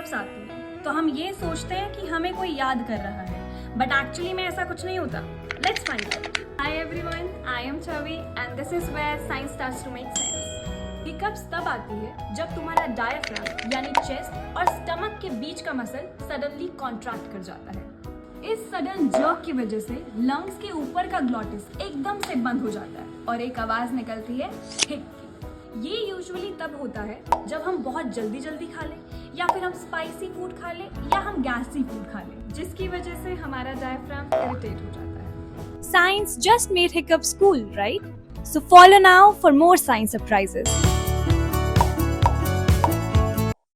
Hiccups आती हैं तो हम ये सोचते हैं कि हमें कोई याद कर रहा है, बट एक्चुअली में ऐसा कुछ नहीं होता। Let's find out. Hi everyone, I am Chhavi and this is where science starts to make sense. Hiccups तब आती है जब तुम्हारा डायफ्राम यानी चेस्ट और स्टमक के बीच का मसल सडनली कॉन्ट्रैक्ट कर जाता है। इस सडन जर्क की वजह से लंग्स के ऊपर का ग्लॉटिस एकदम से बंद हो जाता है और एक आवाज निकलती है हिक। ये यूजुअली तब होता है जब हम बहुत जल्दी खा लें, या फिर हम स्पाइसी फूड खा लें, या हम गैसी फूड खा लें, जिसकी वजह से हमारा डायफ्राम इरिटेट हो जाता है। Science just made hiccups cool, right? So follow now for more science surprises.